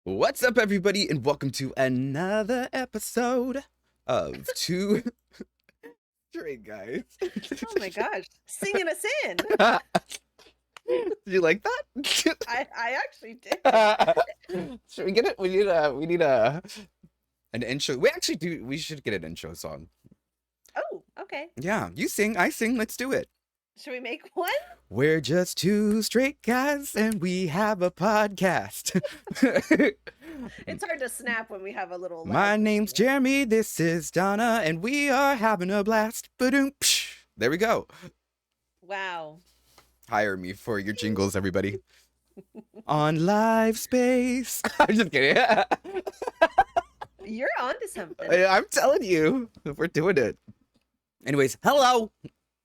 What's up, everybody, and welcome to another episode of Two Straight Guys. Oh my gosh, singing us in. Did you like that? I actually did. Should we get it? We need an intro. We should get an intro song. Oh, okay. Yeah, you sing, I sing. Let's do it. Should we make one? We're just two straight guys, and we have a podcast. It's hard to snap when we have a little. My name's Jeremy. This is Donna, and we are having a blast. Ba-doom, psh. There we go. Wow. Hire me for your jingles, everybody. On Live Space. I'm just kidding. You're onto something. I'm telling you, we're doing it. Anyways, hello.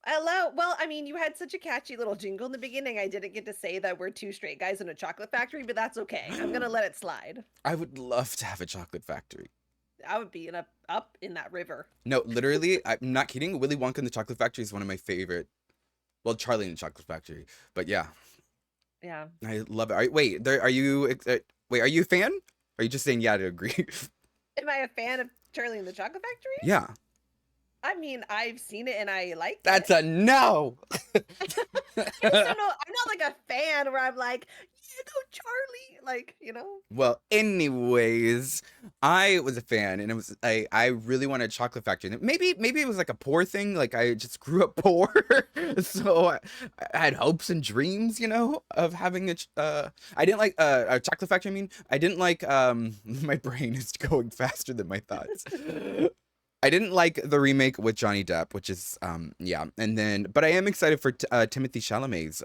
Hello. Well, I mean, you had such a catchy little jingle in the beginning. I didn't get to say that we're two straight guys in a chocolate factory, but that's okay. I'm gonna let it slide. I would love to have a chocolate factory. I would be up in that river. No, literally, I'm not kidding. Willy Wonka and the Chocolate Factory is one of my favorite. Well, Charlie and the Chocolate Factory, but yeah. Yeah. I love it. Are you a fan? Or are you just saying yeah to agree? Am I a fan of Charlie and the Chocolate Factory? Yeah. I mean, I've seen it and I like That's it. a no. I just don't know. I'm not like a fan where I'm like, yeah, go Charlie. Like, you know? Well, anyways, I was a fan, and I really wanted a chocolate factory. Maybe it was like a poor thing. Like I just grew up poor, so I had hopes and dreams, of having I didn't like a chocolate factory. I mean, I didn't like my brain is going faster than my thoughts. I didn't like the remake with Johnny Depp, which is yeah, but I am excited for Timothy Chalamet's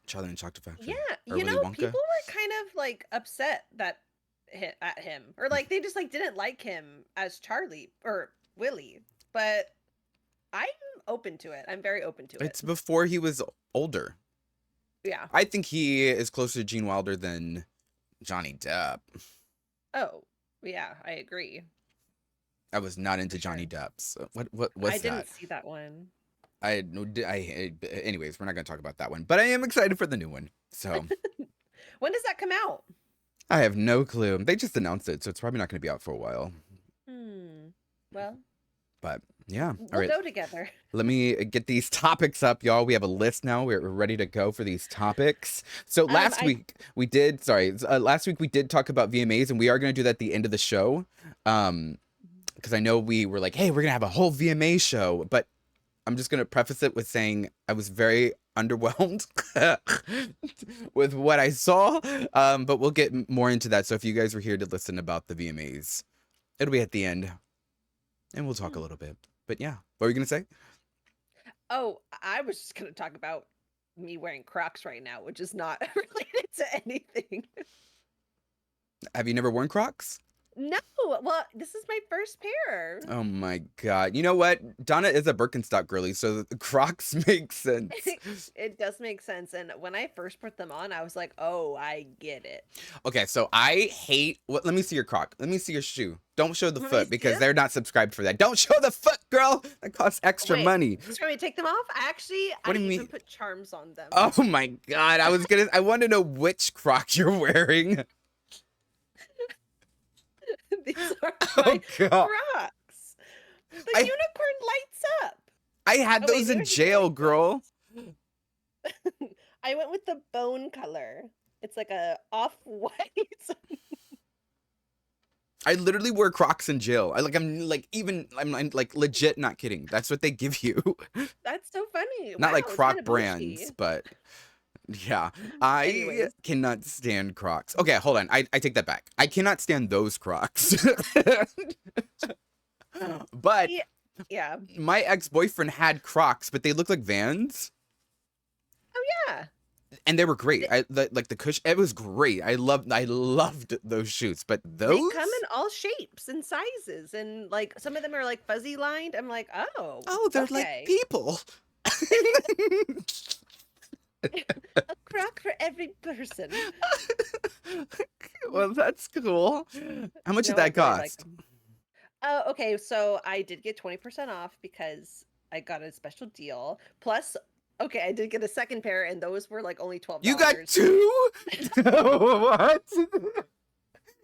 Charlie and the Chocolate Factory. Yeah, or you Willy know, Wonka. people were kind of like upset at him, or like they just like didn't like him as Charlie or Willy. But I'm open to it. I'm very open to it. It's before he was older. Yeah. I think he is closer to Gene Wilder than Johnny Depp. Oh, yeah, I agree. I was not into Johnny Depp. So what was that? I didn't see that one. Anyways, we're not going to talk about that one. But I am excited for the new one. So When does that come out? I have no clue. They just announced it, so it's probably not going to be out for a while. Well, but yeah. We'll All right. go together. Let me get these topics up, y'all. We have a list now. We're ready to go for these topics. So last week we did talk about VMAs, and we are going to do that at the end of the show. Because I know we were like, hey, we're going to have a whole VMA show. But I'm just going to preface it with saying I was very underwhelmed with what I saw. But we'll get more into that. So if you guys were here to listen about the VMAs, it'll be at the end. And we'll talk a little bit. But yeah, what were you going to say? Oh, I was just going to talk about me wearing Crocs right now, which is not related to anything. Have you never worn Crocs? No, well, this is my first pair. Oh my god. You know what? Donna is a Birkenstock girly, so the Crocs make sense. It does make sense. And when I first put them on, I was like, oh, I get it. Okay, so I hate let me see your Croc. Let me see your shoe. Don't show the foot because they're not subscribed for that. Don't show the foot, girl. That costs extra money. Just want me to take them off? Actually, what do you even mean? Put charms on them. Oh my god. I want to know which Croc you're wearing. These are my Crocs. The unicorn lights up. I had those in jail, girl. I went with the bone color. It's like a off-white. I literally wear Crocs in jail. I'm like legit not kidding. That's what they give you. That's so funny. Not wow, like Croc brands, but yeah. I cannot stand Crocs. Okay, hold on. I take that back. I cannot stand those Crocs. But yeah. My ex-boyfriend had Crocs, but they look like Vans. Oh yeah. And they were great. Like the cushion. It was great. I loved those shoes. But those they come in all shapes and sizes, and like some of them are like fuzzy lined. I'm like, oh, they're like people. A Croc for every person. Well, that's cool. How much did that cost? Oh, okay. So I did get 20% off because I got a special deal. Plus, Okay, I did get a second pair, and those were like only $12. You got 2? What?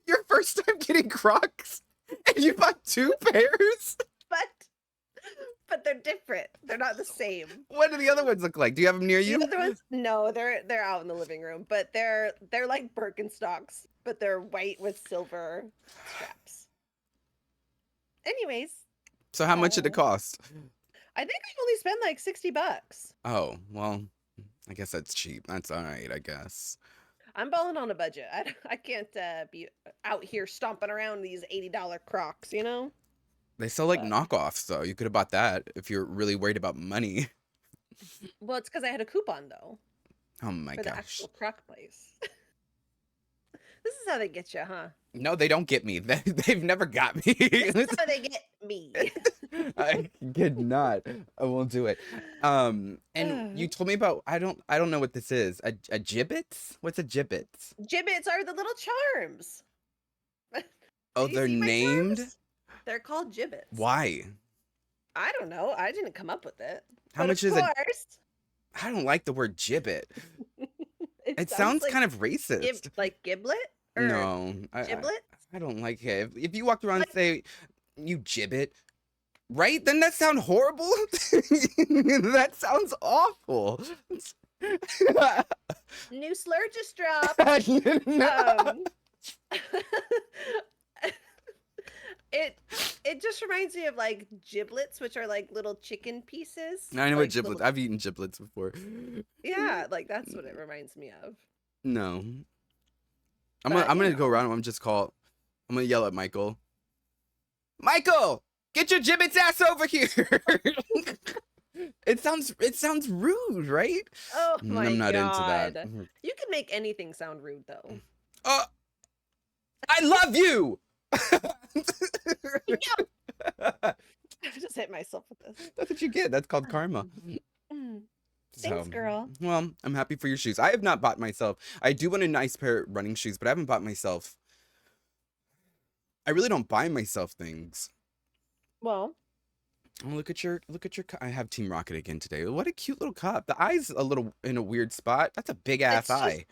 Your first time getting Crocs, and you bought 2 pairs? But they're different. They're not the same. What do the other ones look like? Do you have them near you? The other ones, no, they're out in the living room, but they're like Birkenstocks, but they're white with silver straps. Anyways. So how much did it cost? I think I only spent like $60. Oh, well, I guess that's cheap. That's all right, I guess. I'm balling on a budget. I can't be out here stomping around these $80 Crocs, you know? They sell like knockoffs, though. You could have bought that if you're really worried about money. Well, it's because I had a coupon, though. Oh my for gosh. the actual Croc place. This is how they get you, huh? No, they don't get me. They've never got me. This is how they get me. I could not. I won't do it. And you told me about I don't know what this is. A gibbets? What's a gibbets? Gibbets are the little charms. Oh, they're named? Charms? They're called gibbets. Why? I don't know. I didn't come up with it. How much is it? I don't like the word gibbet. It sounds like kind of racist. Like giblet? Or no. Giblet? I don't like it. If you walked around and say, you gibbet, right? Then that sounds horrible. That sounds awful. New slur just dropped. It just reminds me of like giblets, which are like little chicken pieces. I know like what giblets. I've eaten giblets before. Yeah, like that's what it reminds me of. No. I'm gonna go around. I'm gonna yell at Michael. Michael, get your gibbets ass over here. It sounds rude, right? Oh my god. I'm not into that. You can make anything sound rude though. I love you. I just hit myself with this. That's what you get. That's called karma. Thanks, girl. Well, I'm happy for your shoes. I have not bought myself. I do want a nice pair of running shoes, but I haven't bought myself. I really don't buy myself things. Well, oh, look at your. I have Team Rocket again today. What a cute little cup. The eye's a little in a weird spot. That's a big ass eye.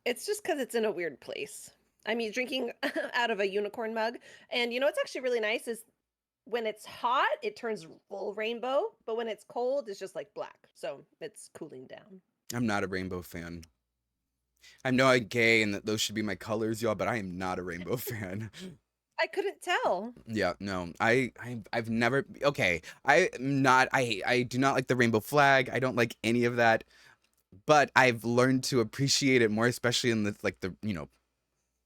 It's just because it's in a weird place. I mean, drinking out of a unicorn mug, and you know what's actually really nice is when it's hot, it turns full rainbow, but when it's cold, it's just like black. So it's cooling down. I'm not a rainbow fan. I know I'm gay and that those should be my colors, y'all, but I am not a rainbow fan. I couldn't tell. Yeah, no. I've never okay. I do not like the rainbow flag. I don't like any of that. But I've learned to appreciate it more, especially in the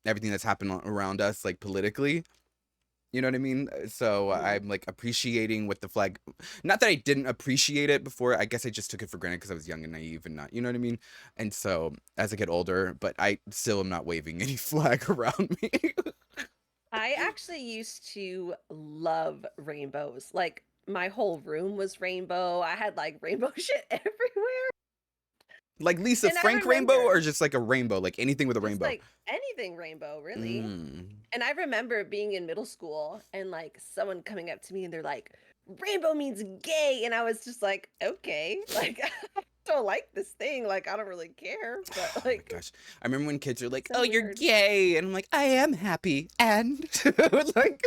everything that's happened around us, like politically. You know what I mean? So I'm like appreciating what the flag, not that I didn't appreciate it before. I guess I just took it for granted because I was young and naive and not, you know what I mean? And so as I get older, but I still am not waving any flag around me. I actually used to love rainbows. Like my whole room was rainbow. I had like rainbow shit everywhere. Like Lisa Frank rainbow, or just like a rainbow, like anything with a rainbow? Like anything rainbow, really. And I remember being in middle school and like someone coming up to me and they're like, rainbow means gay. And I was just like, okay, like I don't like this thing. Like I don't really care. But like, oh gosh, I remember when kids are like, so "Oh, weird. You're gay," and I'm like, "I am happy." And like,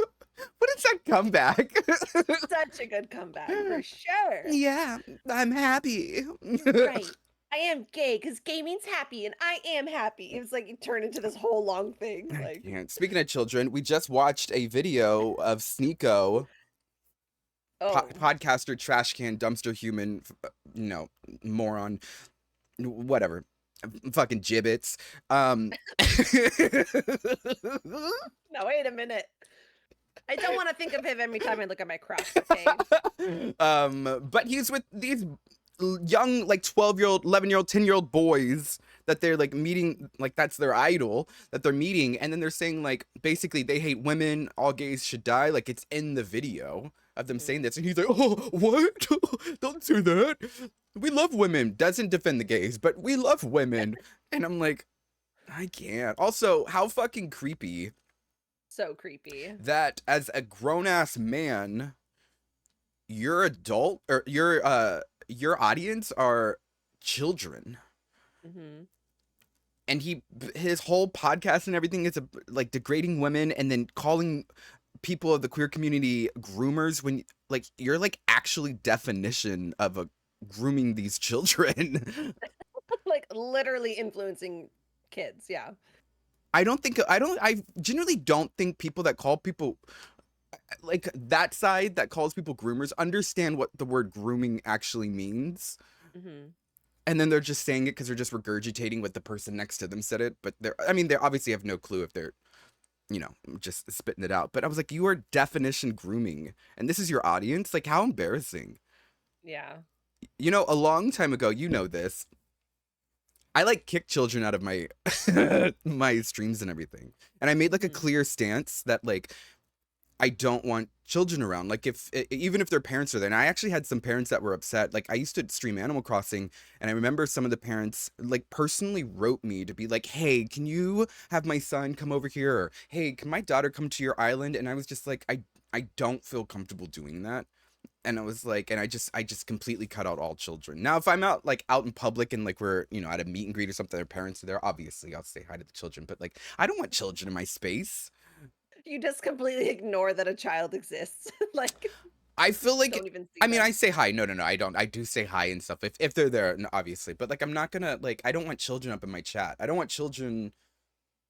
what is that comeback? Such a good comeback for sure. Yeah, I'm happy. Right. I am gay because gay means happy, and I am happy. It was like it turned into this whole long thing. Like, yeah. Speaking of children, we just watched a video of Sneeko, podcaster, trash can, dumpster human, moron, whatever, fucking gibbets. No, wait a minute. I don't want to think of him every time I look at my Crocs. Okay. But he's with these young, like 12-year-old, 11-year-old, 10-year-old boys that they're like meeting, like that's their idol that they're meeting, and then they're saying like basically they hate women, all gays should die. Like it's in the video of them saying this, and he's like, "Oh, what? Don't say that. We love women." Doesn't defend the gays, but we love women. And I'm like, I can't. Also, how fucking creepy. So creepy. That as a grown-ass man, your adult or your audience are children. Mm-hmm. And his whole podcast and everything is like degrading women and then calling people of the queer community groomers when like you're like actually definition of a grooming these children. Like literally influencing kids. Yeah. I generally don't think people that call people like that side that calls people groomers understand what the word grooming actually means. Mm-hmm. And then they're just saying it because they're just regurgitating what the person next to them said it. But they obviously have no clue if they're, just spitting it out. But I was like, you are definition grooming. And this is your audience? Like, how embarrassing. Yeah. A long time ago, this. I like kicked children out of my my streams and everything. And I made like a clear stance that like I don't want children around. Like even if their parents are there. And I actually had some parents that were upset. Like I used to stream Animal Crossing and I remember some of the parents like personally wrote me to be like, "Hey, can you have my son come over here?" Or, "Hey, can my daughter come to your island?" And I was just like, I don't feel comfortable doing that. And I was like, and I just completely cut out all children. Now, if I'm out in public and like we're, at a meet and greet or something, their parents are there, obviously I'll say hi to the children. But like, I don't want children in my space. You just completely ignore that a child exists. Like, I feel like, don't even see I mean, them. I say hi. No, I don't. I do say hi and stuff if they're there, obviously. But like, I'm not gonna like, I don't want children up in my chat. I don't want children.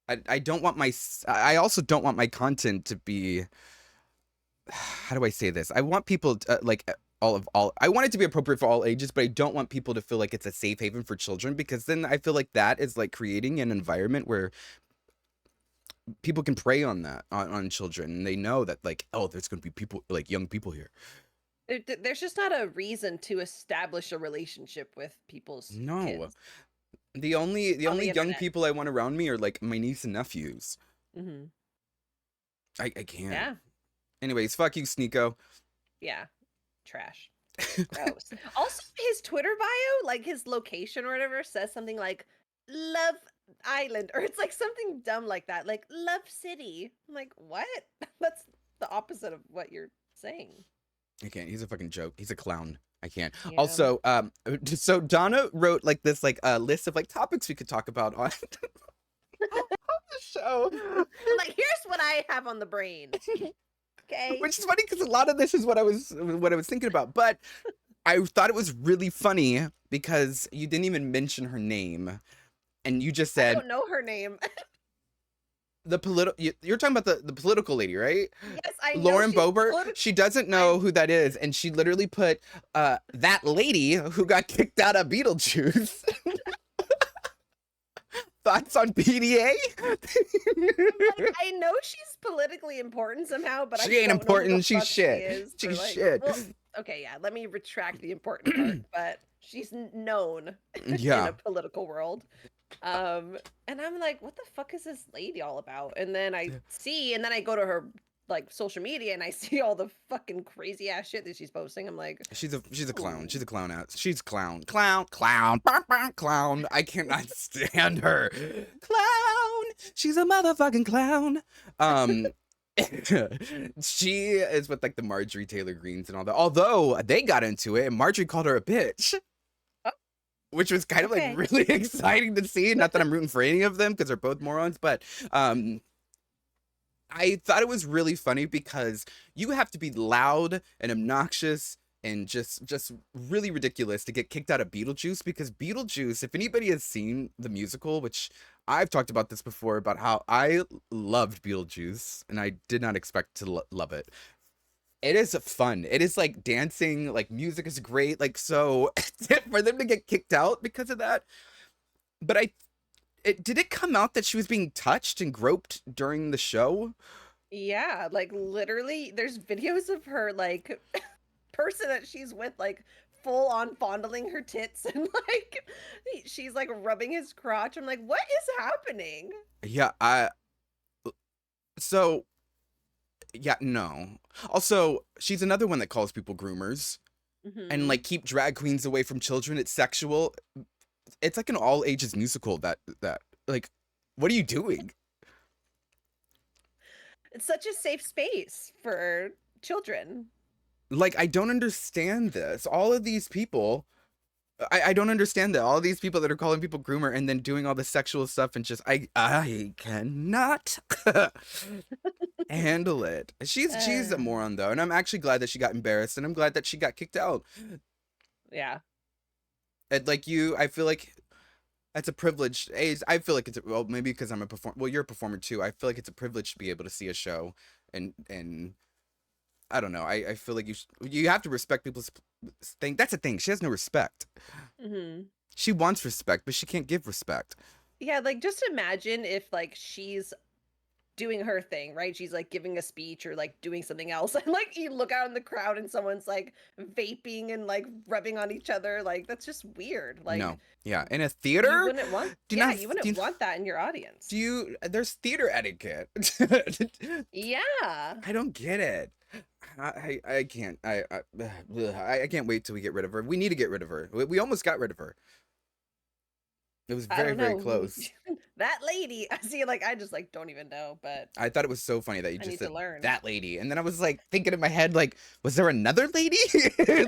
I don't want I also don't want my content to be, how do I say this? I want people to, I want it to be appropriate for all ages, but I don't want people to feel like it's a safe haven for children because then I feel like that is like creating an environment where people can prey on that on children and they know that like, oh, there's going to be people like young people here. There's just not a reason to establish a relationship with people's kids. The only young internet. people I want around me are like my niece and nephews. Mm-hmm. I can't. Yeah. Anyways, fuck you, Sneeko. Yeah. Trash. Gross. Also, his Twitter bio, like his location or whatever, says something like Love Island, or it's like something dumb like that, like Love City. I'm like, what? That's the opposite of what you're saying. I can't. He's a fucking joke. He's a clown. I can't. Yeah. Also, so Dawna wrote like this like a list of like topics we could talk about on the show. I'm like, here's what I have on the brain. Okay. Which is funny because a lot of this is what I was thinking about. But I thought it was really funny because you didn't even mention her name, and you just said I don't know her name. You're talking about the political lady, right? Yes, I know. Lauren Boebert. She doesn't know who that is, and she literally put that lady who got kicked out of Beetlejuice. Thoughts on PDA? Like, I know she's politically important somehow, but she ain't important. She's shit. She's shit. Well, okay, yeah. Let me retract the important part, but she's known in a political world. And I'm like, what the fuck is this lady all about? And then I go to her like social media and I see all the fucking crazy ass shit that she's posting. I'm like, she's a clown. She's a clown ass. She's clown. Clown. I cannot stand her. Clown. She's a motherfucking clown. She is with like the Marjorie Taylor Greens and all that. Although they got into it and Marjorie called her a bitch. Which was kind of like really exciting to see. Not that I'm rooting for any of them because they're both morons, but I thought it was really funny because you have to be loud and obnoxious and just really ridiculous to get kicked out of Beetlejuice, because Beetlejuice, if anybody has seen the musical, which I've talked about this before about how I loved Beetlejuice and I did not expect to love it. It is fun. It is like dancing, like music is great. Like, so for them to get kicked out because of that. But did it come out that she was being touched and groped during the show? Yeah, like literally there's videos of her like person that she's with like full on fondling her tits and like she's like rubbing his crotch. I'm like, what is happening? Yeah, no. Also, she's another one that calls people groomers and like keep drag queens away from children. It's sexual. It's like an all ages musical that like, what are you doing? It's such a safe space for children. Like, I don't understand this. All of these people I don't understand that. All these people that are calling people groomer and then doing all the sexual stuff and just I cannot handle it. She's a Uh, moron though, and I'm actually glad that she got embarrassed, and I'm glad that she got kicked out. yeah. And like you, I feel like that's a privilege. I feel like well, maybe because I'm a performer. Well, you're a performer too. I feel like it's a privilege to be able to see a show, and I don't know. I feel like you have to respect people's thing. That's a thing. She has no respect. Hmm. She wants respect, but she can't give respect. Yeah, like just imagine if like she's doing her thing, right? She's like giving a speech or like doing something else. And like you look out in the crowd and someone's like vaping and like rubbing on each other. Like that's just weird. Like No. Yeah. In a you theater? wouldn't want, Do you yeah, not you do wouldn't you, want that in your audience. do you there's theater etiquette. Yeah. I don't get it. I can't. I can't wait till we get rid of her. We need to get rid of her. We almost got rid of her. It was I very, don't very know. close. That lady. I see, like, I just like don't even know, but I thought it was so funny that you I just need to said learn. that lady. And then I was like thinking in my head, like, was there another lady?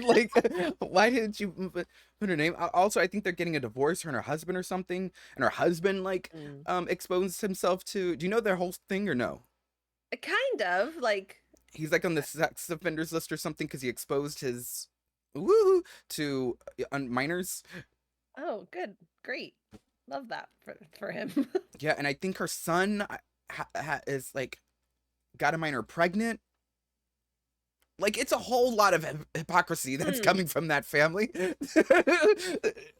Like, why didn't you put her name? Also, I think they're getting a divorce, her and her husband or something. And her husband, like, Mm. exposed himself to, do you know their whole thing or no? Kind of like, He's like on the sex offenders list or something because he exposed his woo to minors. oh, good, great, love that for him. Yeah, and I think her son is like got a minor pregnant. Like it's a whole lot of hypocrisy that's Hmm. coming from that family.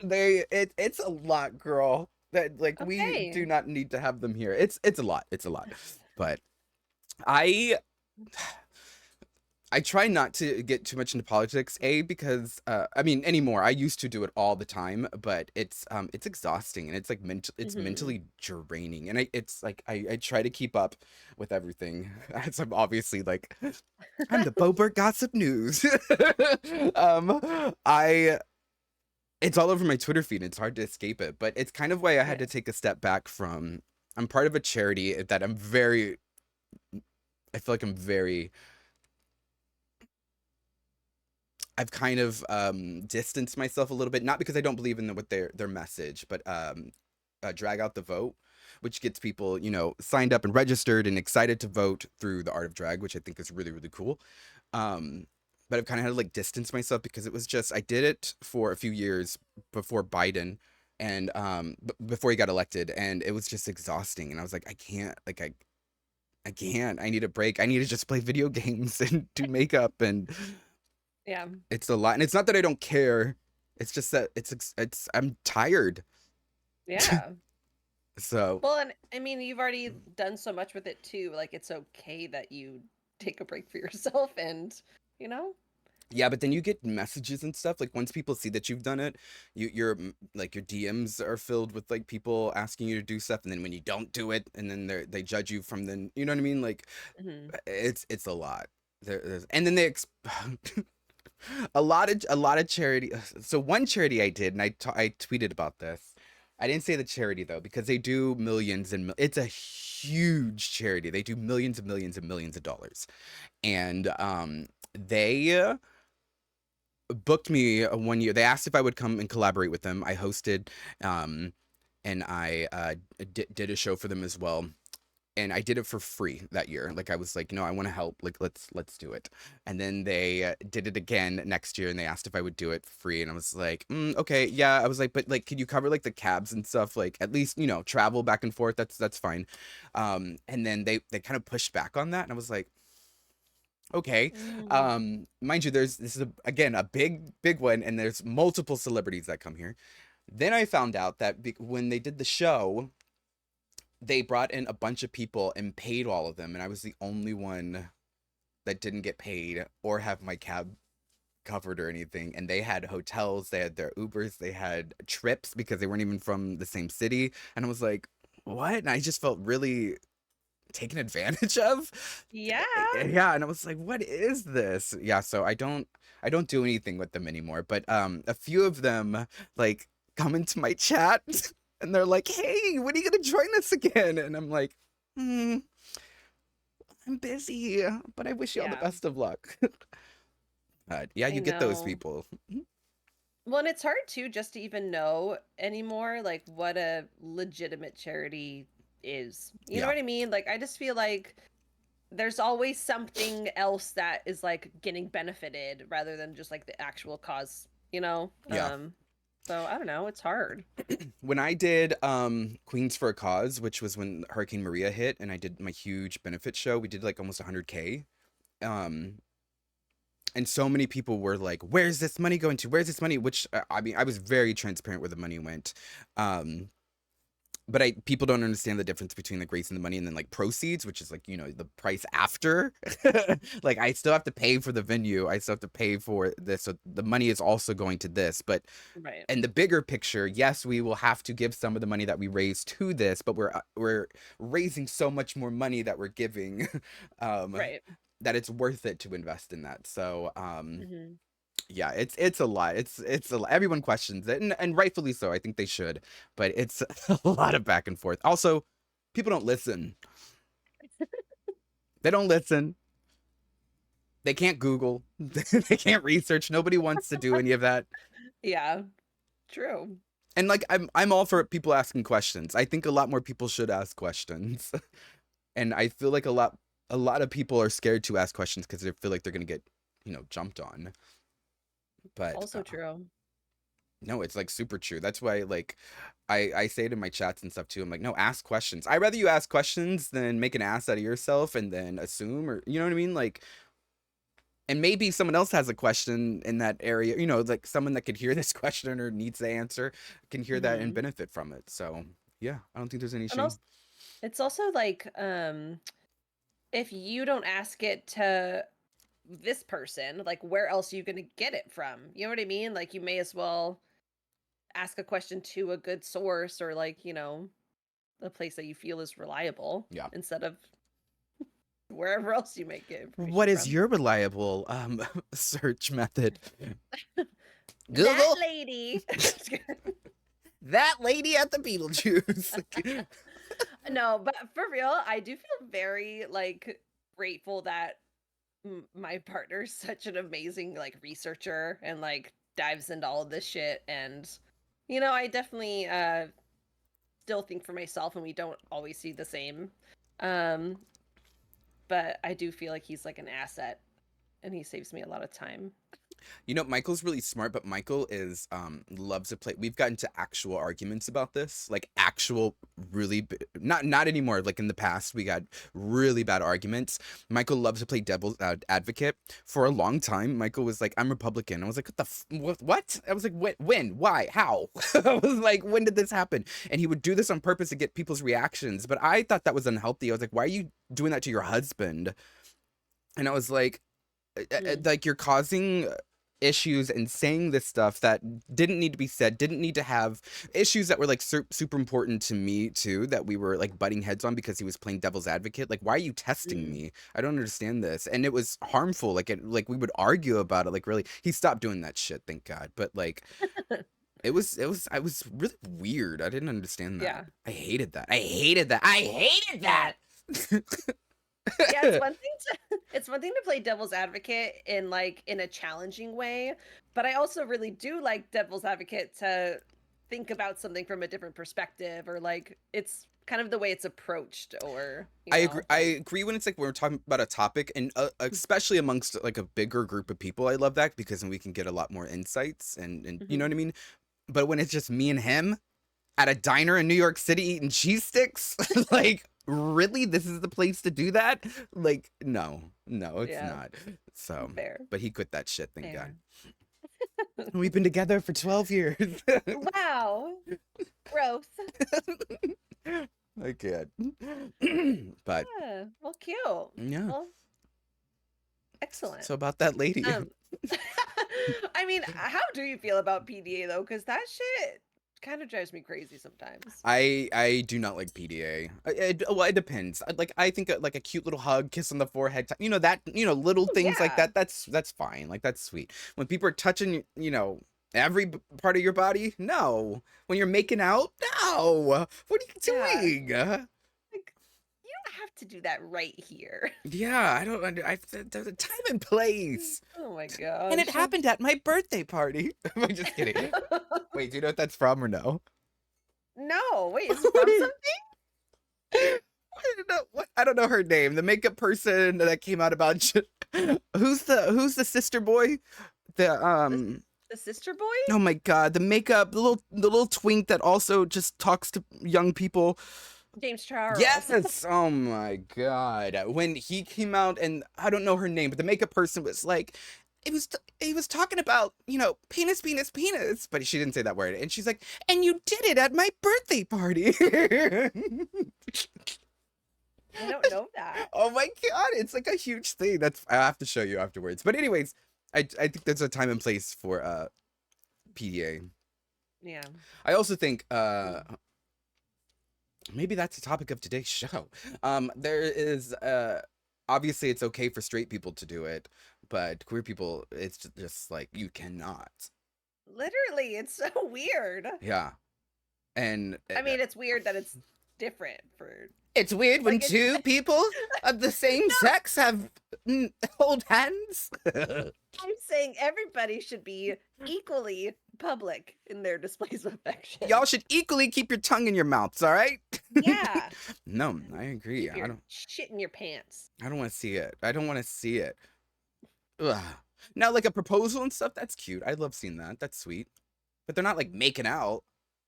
It's a lot, girl. That like we Okay. do not need to have them here. It's a lot. It's a lot. But I I try not to get too much into politics, because I mean anymore. I used to do it all the time, but it's exhausting and it's like it's Hmm. mentally draining. And it's like I try to keep up with everything. As I'm obviously like I'm the Bober Gossip News. I it's all over my Twitter feed. It's hard to escape it, but it's kind of why I had Yeah. to take a step back from. I'm part of a charity that I'm very. I feel like I'm very I've kind of distanced myself a little bit, not because I don't believe in what their message, but drag out the vote, which gets people signed up and registered and excited to vote through the art of drag, which I think is really really cool. Um, but I've kind of had to like distance myself because it was just I did it for a few years before Biden and before he got elected, and it was just exhausting. And I was like, I can't, like I can't. I need a break. I need to just play video games and do makeup and Yeah. it's a lot, and it's not that I don't care. It's just that I'm tired. Yeah. So Well, and I mean, you've already done so much with it too. Like, it's okay that you take a break for yourself, and you know. yeah, but then you get messages and stuff. Like once people see that you've done it, like your DMs are filled with like people asking you to do stuff, and then when you don't do it, and then they judge you from then. You know what I mean? Like Hmm. it's a lot. And then a lot of charity. So one charity I did, and I tweeted about this. I didn't say the charity though because they do millions and it's a huge charity. They do millions and millions and millions of dollars, and they booked me 1 year. They asked if I would come and collaborate with them. I hosted, um, and I did a show for them as well, and I did it for free that year. Like I was like, I want to help. Like let's do it. And then they did it again next year, and they asked if I would do it free, and I was like, okay, yeah. I was like, but like, could you cover like the cabs and stuff? Like at least travel back and forth. That's fine. And then they kind of pushed back on that, and I was like, okay. Mm. Mind you, this is again a big one, and there's multiple celebrities that come here. Then I found out that when they did the show they brought in a bunch of people and paid all of them, and I was the only one that didn't get paid or have my cab covered or anything. And they had hotels, they had their Ubers, they had trips because they weren't even from the same city. And I was like, what? And I just felt really taken advantage of. Yeah. Yeah, and I was like, what is this? Yeah, so I don't do anything with them anymore. But a few of them like come into my chat and they're like, hey, when are you gonna join us again? And I'm like, I'm busy, but I wish you all the Yeah. best of luck. But yeah, I you get those know. people. Well, and it's hard too just to even know anymore, like what a legitimate charity is. You know Yeah. what I mean? Like, I just feel like there's always something else that is like getting benefited rather than just like the actual cause, you know? Yeah. So I don't know, it's hard. When I did Queens for a Cause, which was when Hurricane Maria hit, and I did my huge benefit show, we did like almost 100K. Um, and so many people were like, "Where's this money going to? Where's this money?" Which I mean, I was very transparent where the money went. Um, but people don't understand the difference between like raising the money and then like proceeds, which is like, you know, the price after. Like I still have to pay for the venue, I still have to pay for this, so the money is also going to this. But Right. in the bigger picture, yes, we will have to give some of the money that we raise to this, but we're raising so much more money that we're giving, um Right. that it's worth it to invest in that. So Hmm. yeah, it's a lot. It's a lot. Everyone questions it, and rightfully so. I think they should, but it's a lot of back and forth. Also, people don't listen. They don't listen. They can't Google. They can't research. Nobody wants to do any of that. Yeah, true. And like I'm all for people asking questions. I think a lot more people should ask questions. And I feel like a lot of people are scared to ask questions because they feel like they're gonna get, you know, jumped on. But Also true. no, it's like super true. That's why like I say it in my chats and stuff too. I'm like, no, ask questions. I'd rather you ask questions than make an ass out of yourself and then assume, or you know what I mean? Like, and maybe someone else has a question in that area, you know, like someone that could hear this question or needs the answer can hear that and Hmm. benefit from it. So yeah, I don't think there's any And shame. also, it's also like, if you don't ask it to this person, like where else are you going to get it from? You know what I mean? Like you may as well ask a question to a good source or like, a place that you feel is reliable Yeah. instead of wherever else you might get What information is from. your reliable search method? That Google? lady. That lady at the Beetlejuice. No, but for real, I do feel very like grateful that my partner's such an amazing like researcher and like dives into all of this shit. And I definitely still think for myself, and we don't always see the same. Um, but I do feel like he's like an asset, and he saves me a lot of time. You know, Michael's really smart, but Michael is loves to play. We've gotten to actual arguments about this, like actual not anymore. Like in the past, we got really bad arguments. Michael loves to play devil's advocate. For a long time, Michael was like, "I'm Republican." I was like, What? I was like, When? Why? How?" I was like, "When did this happen?" And he would do this on purpose to get people's reactions. But I thought that was unhealthy. I was like, "Why are you doing that to your husband?" And I was Mm. like you're causing issues and saying this stuff that didn't need to be said, didn't need to have issues that were like super important to me too, that we were like butting heads on because he was playing devil's advocate. Like, why are you testing Mm. me? I don't understand this. And it was harmful. Like we would argue about it. Like, really, he stopped doing that shit, thank God. But like I was really weird. I didn't understand that. Yeah. I hated that. I hated that. I hated Yeah. that. Yeah, it's one thing to it's one thing to play devil's advocate in a challenging way, but I also really do like devil's advocate to think about something from a different perspective, or like it's kind of the way it's approached, or I agree when it's like we're talking about a topic, and especially amongst like a bigger group of people. I love that because then we can get a lot more insights, and you know Mhm. what I mean. But when it's just me and him at a diner in New York City eating cheese sticks, like really, this is the place to do that? Like, no, no, it's Yeah, not. So, fair. but he quit that shit, thank God. Fair. We've been together for 12 years. Wow. Growth. I can't. But Yeah. Well, cute. yeah, Well, excellent. so about that lady. Um, I mean, how do you feel about PDA though? Because that shit kind of drives me crazy sometimes. I do not like PDA. Well, it depends. Like I think like a cute little hug, kiss on the forehead, you know that, you know, little Oh things like yeah, that. That's fine. Like that's sweet. When people are touching, you know, every part of your body, no. When you're making out, no. What are yeah. you doing? Like, you don't have to do that right here. Yeah, I don't there's a time and place. Oh my And it gosh. happened at my birthday party. I'm just kidding. Wait, do you know what that's from or no? No, wait, is it from something? I don't know her name. The makeup person that came out about who's the sister boy? The sister boy? Oh my god, the little twink that also just talks to young people. James Charles. Yes. Oh my god. When he came out, and I don't know her name, but the makeup person was like, he was talking about, penis, penis, penis, but she didn't say that word. And she's like, and you did it at my birthday party. I don't know that. Oh my god, it's like a huge thing. I have to show you afterwards. But anyways, I think there's a time and place for PDA. Yeah. I also think maybe that's the topic of today's show. There is obviously it's okay for straight people to do it, but queer people, it's just like you cannot. Literally, it's so weird. Yeah. And I mean, it's weird that it's different for. It's weird when Like, two people of the same sex have hold hands. I'm saying everybody should be equally public in their displays of affection. Y'all should equally keep your tongue in your mouths, all right? Yeah. No, I agree. Keep your shit in your pants. I don't want to see it. I don't want to see it. Ugh. Now, like a proposal and stuff, that's cute. I love seeing that. That's sweet. But they're not like making out.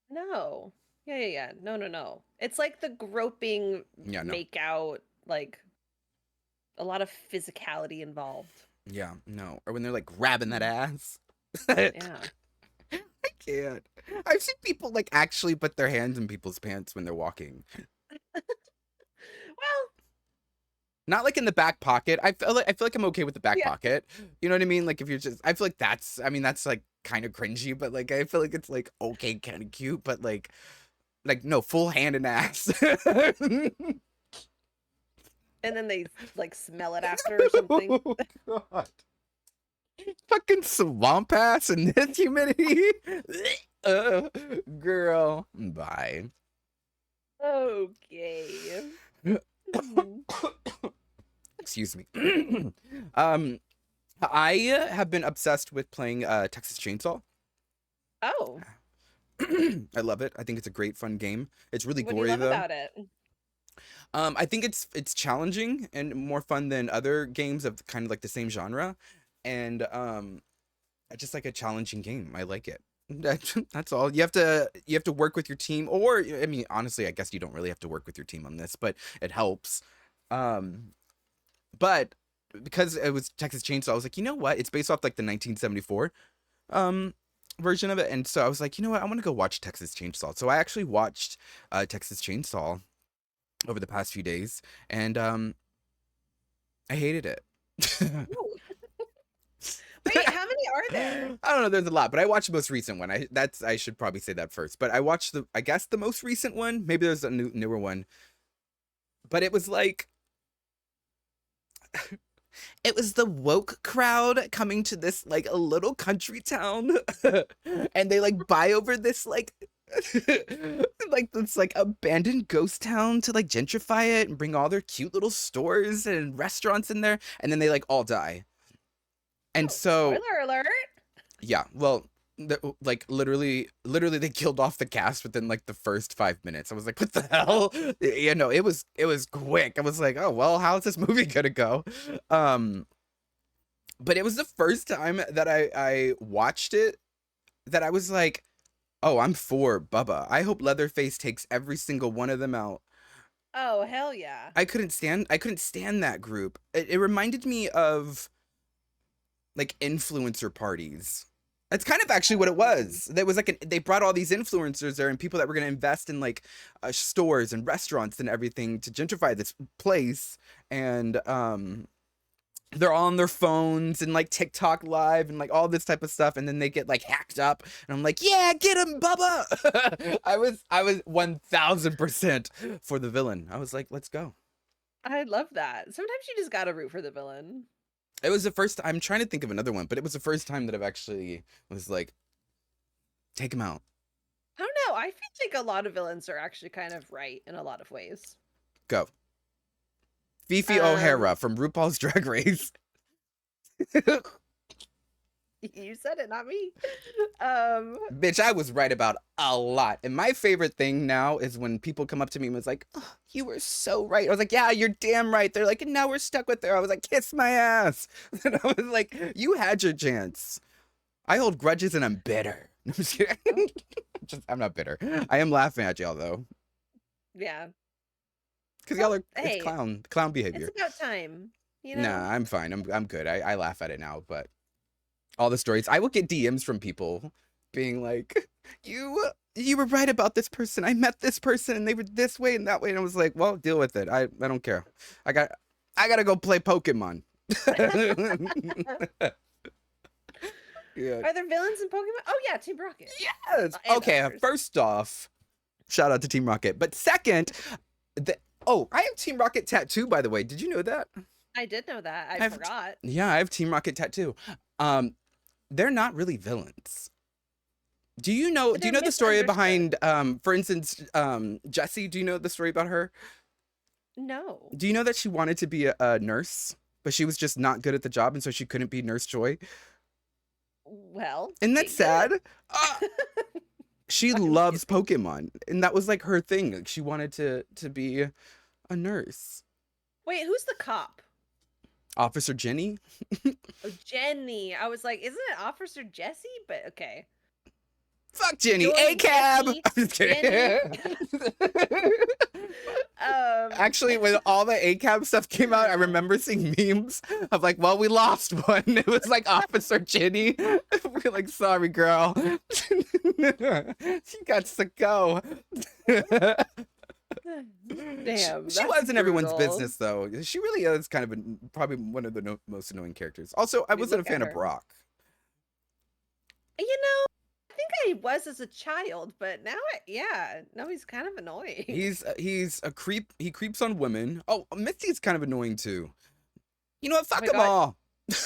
No. Yeah. No. It's like the groping, make out, like a lot of physicality involved. Yeah, no. Or when they're like grabbing that ass. Yeah. I can't. I've seen people like actually put their hands in people's pants when they're walking. Well, not like in the back pocket. I feel like I'm okay with the back pocket. You know what I mean? Like if you're just, I feel like that's like kind of cringy, but like I feel like it's like okay, kind of cute, but like no, full hand and ass. And then they like smell it after or something. Oh, God. Fucking swamp ass in this humidity. Girl, bye. Okay. Excuse me. I have been obsessed with playing Texas Chainsaw. Oh. I love it. I think it's a great fun game. It's really What gory do you love though. about it? I think it's challenging and more fun than other games of kind of like the same genre. And I just like a challenging game. I like it. That's all. You have to work with your team, or I mean, honestly, I guess you don't really have to work with your team on this, but it helps. But because it was Texas Chainsaw, I was like, you know what? It's based off like the 1974 version of it, and so I was like, you know what? I want to go watch Texas Chainsaw. So I actually watched Texas Chainsaw over the past few days, and I hated it. Wait, how many are there? I don't know. There's a lot, but I watched the most recent one. I should probably say that first. But I watched the most recent one. Maybe there's a newer one. But it was like, it was the woke crowd coming to this like a little country town, and they like buy over this like like this like abandoned ghost town to like gentrify it and bring all their cute little stores and restaurants in there, and then they like all die. And so, spoiler alert. Yeah, well, like literally they killed off the cast within like the first 5 minutes. I was like, what the hell? You know, it was quick. I was like, oh well, how's this movie gonna go? But it was the first time that I watched it that I was like, oh, I'm for Bubba. I hope Leatherface takes every single one of them out. Oh hell yeah! I couldn't stand that group. It reminded me of like influencer parties. That's kind of actually what it was. There was like they brought all these influencers there and people that were going to invest in like stores and restaurants and everything to gentrify this place. And they're all on their phones and like TikTok live and like all this type of stuff. And then they get like hacked up. And I'm like, yeah, get him, Bubba. I was 1000% for the villain. I was like, let's go. I love that. Sometimes you just gotta root for the villain. It was the first. I'm trying to think of another one, but it was the first time that I've actually was like, take him out. I don't know. I feel like a lot of villains are actually kind of right in a lot of ways. Go. Fifi O'Hara from RuPaul's Drag Race. You said it, not me. Bitch, I was right about a lot. And my favorite thing now is when people come up to me and was like, oh, you were so right. I was like, yeah, you're damn right. They're like, and now we're stuck with her. I was like, kiss my ass. And I was like, you had your chance. I hold grudges and I'm bitter. I'm just kidding. I'm not bitter. I am laughing at y'all though. Yeah. Because y'all are, it's clown behavior. It's about time. You know? Nah, I'm fine. I'm good. I laugh at it now, but all the stories. I will get DMs from people being like, you were right about this person. I met this person and they were this way and that way. And I was like, well, deal with it. I don't care. I gotta go play Pokemon. Yeah. Are there villains in Pokemon? Oh yeah, Team Rocket. Yes. Okay, first off, shout out to Team Rocket. But second, I have Team Rocket tattoo, by the way. Did you know that? I did know that. I forgot. Yeah, I have Team Rocket tattoo. They're not really villains. Do you know the story behind for instance, Jessie, do you know the story about her? No. Do you know that she wanted to be a nurse, but she was just not good at the job and so she couldn't be Nurse Joy? Well, isn't that sad? She loves Pokemon, and that was like her thing. Like, she wanted to be a nurse. Wait, who's the cop? Officer Jenny. Oh, Jenny. I was like, isn't it Officer Jesse? But okay. Fuck Jenny. A-cab. I'm just kidding. Actually, when all the A-cab stuff came out, I remember seeing memes of like, well, we lost one. It was like Officer Jenny. We're like, sorry, girl. She got to go. Damn. She wasn't everyone's business, though. She really is kind of probably one of the most annoying characters. Also, I wasn't a fan of Brock. You know, I think I was as a child, but now, he's kind of annoying. He's a creep. He creeps on women. Oh, Misty's kind of annoying too. You know what? Fuck them all.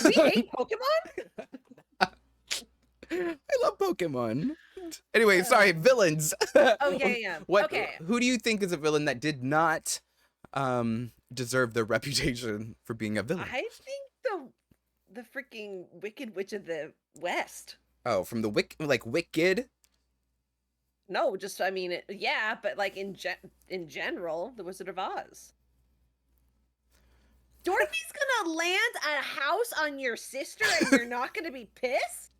We hate Pokemon. I love Pokemon. Anyway, sorry, villains. Oh yeah. Okay. Who do you think is a villain that did not deserve their reputation for being a villain? I think the freaking Wicked Witch of the West. Oh, from the Wicked? No, just I mean, yeah, but like in general, the Wizard of Oz. Dorothy's gonna land a house on your sister, and you're not gonna be pissed.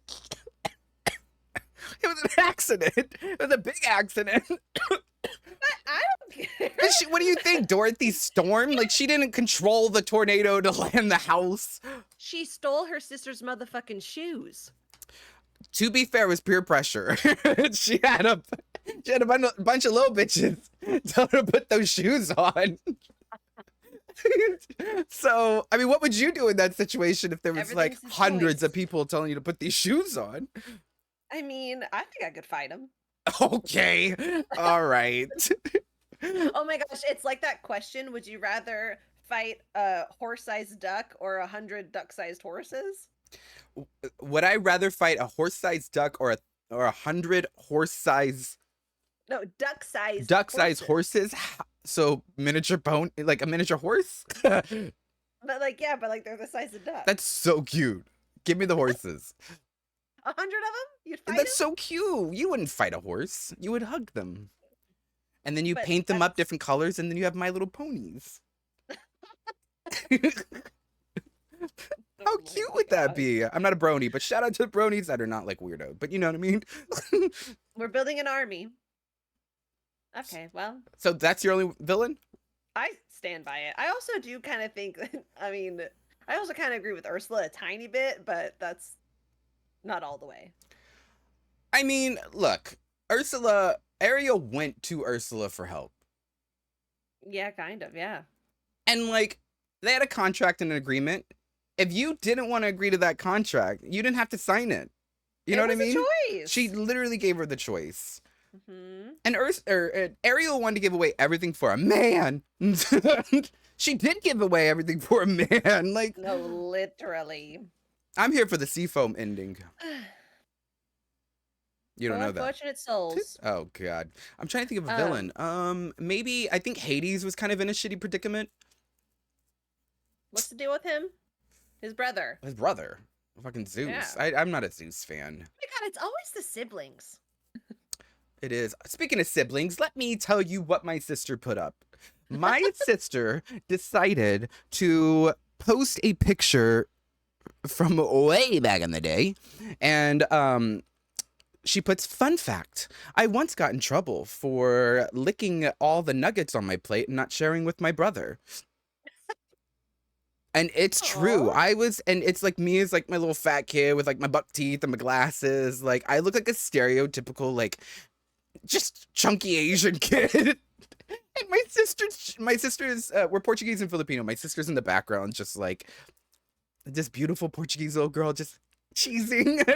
It was an accident. It was a big accident. I don't care. What do you think, Dorothy Storm? Like, she didn't control the tornado to land the house. She stole her sister's motherfucking shoes. To be fair, it was peer pressure. she had a bunch of little bitches tell her to put those shoes on. So, I mean, what would you do in that situation if there was like hundreds of people telling you to put these shoes on? I mean, I think I could fight him. Okay. All right. Oh my gosh, it's like that question, would you rather fight a horse-sized duck or 100 duck-sized horses? Would I rather fight a horse-sized duck or 100 horse-sized? No, duck-sized. Duck-sized horses. So miniature bone, like a miniature horse. But like they're the size of ducks. That's so cute. Give me the horses. 100 of them? You'd fight That's so cute. You wouldn't fight a horse. You would hug them. And then you paint them up different colors, and then you have My Little Ponies. How cute would that be? I'm not a brony, but shout out to the bronies that are not like weirdo. But you know what I mean? We're building an army. Okay, well. So that's your only villain? I stand by it. I also do kind of think that, I mean, I also kind of agree with Ursula a tiny bit, but that's not all the way. I mean, look, Ariel went to Ursula for help. Yeah, kind of, yeah. And like, they had a contract and an agreement. If you didn't want to agree to that contract, you didn't have to sign it. You know what I mean? Choice. She literally gave her the choice. Mm-hmm. And Ariel wanted to give away everything for a man. She did give away everything for a man. Like, no, literally. I'm here for the Seafoam ending. You don't know that. Unfortunate souls. Oh god, I'm trying to think of a villain. Maybe I think Hades was kind of in a shitty predicament. What's the deal with him? His brother. His brother. Fucking Zeus. I'm not a Zeus fan. Oh my god, it's always the siblings. It is. Speaking of siblings, let me tell you what my sister put up. My sister decided to post a picture from way back in the day, and she puts, fun fact, I once got in trouble for licking all the nuggets on my plate and not sharing with my brother. And it's true. And it's like me as like my little fat kid with like my buck teeth and my glasses. Like I look like a stereotypical, like just chunky Asian kid. And my sister's, we're Portuguese and Filipino. My sister's in the background, just like this beautiful Portuguese little girl, just cheesing.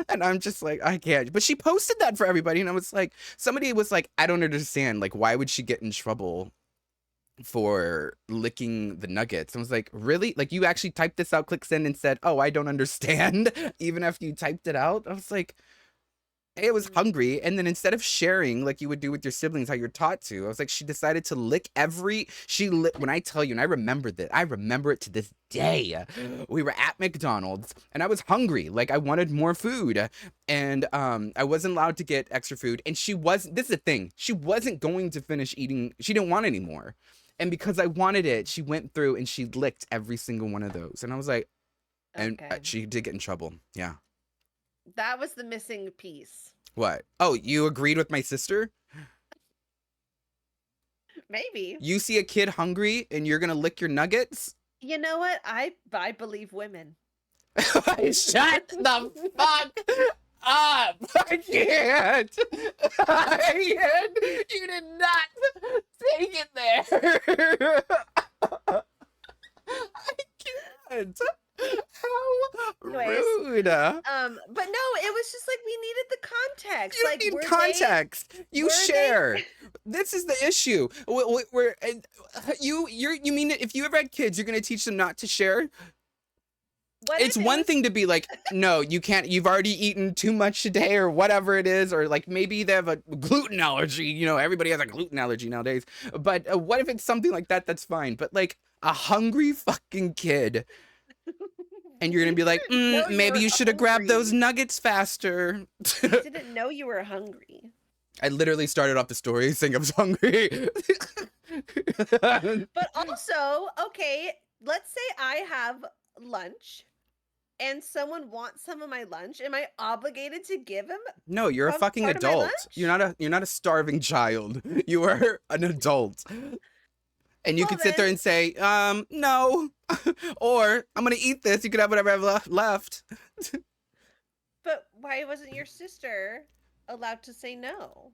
And I'm just like, I can't. But she posted that for everybody. And I was like, somebody was like, I don't understand. Like, why would she get in trouble for licking the nuggets? I was like, really? Like, you actually typed this out, click send, and said, oh, I don't understand, even after you typed it out? I was like, hey, I was hungry. And then instead of sharing like you would do with your siblings, how you're taught to, I was like, she decided to lick when I tell you, and I remember it to this day. We were at McDonald's and I was hungry. Like I wanted more food, and I wasn't allowed to get extra food. And this is the thing, she wasn't going to finish eating. She didn't want any more. And because I wanted it, she went through and she licked every single one of those. And I was like, and she did get in trouble. Yeah. That was the missing piece. What? Oh, you agreed with my sister? Maybe. You see a kid hungry and you're going to lick your nuggets? You know what? I believe women. Shut the fuck up. I can't. You did not take it there. I can't. How rude. But no, it was just like we needed the context. You don't need context. You share. This is the issue. You mean if you ever had kids, you're gonna teach them not to share? It's one thing to be like, no, you can't, you've already eaten too much today or whatever it is, or like maybe they have a gluten allergy, you know, everybody has a gluten allergy nowadays. But what if it's something like that? That's fine. But like a hungry fucking kid, and you're gonna be like, maybe you should have grabbed those nuggets faster. I didn't know you were hungry. I literally started off the story saying I was hungry. But also, okay, let's say I have lunch and someone wants some of my lunch. Am I obligated to give him? No, you're a fucking adult. You're not a starving child. You are an adult. And you could sit there and say, no, or I'm going to eat this. You could have whatever I have left. But why wasn't your sister allowed to say no?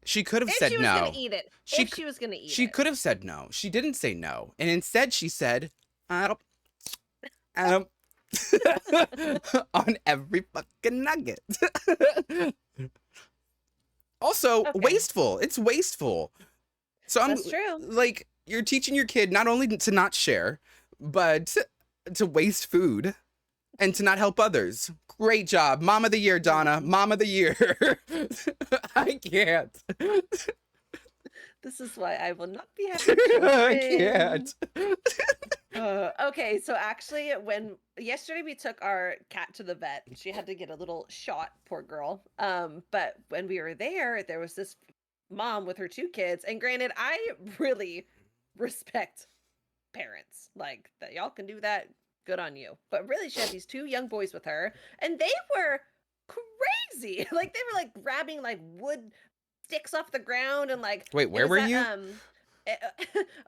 She could have said no. If she was going to eat it. If she was going to eat it. She could have said no. She didn't say no. And instead she said, I don't. On every fucking nugget. Also, wasteful. It's wasteful. So That's true. Like, you're teaching your kid not only to not share, but to waste food and to not help others. Great job. Mom of the year, Dawna. Mom of the year. I can't. This is why I will not be having children. I can't. Okay, so actually, yesterday we took our cat to the vet. She had to get a little shot, poor girl. But when we were there was this mom with her 2 kids. And granted, I really respect parents. Like, that y'all can do that, good on you. But really, she had these 2 young boys with her, and they were crazy. Like, they were like grabbing like wood sticks off the ground and like. Wait, where were you?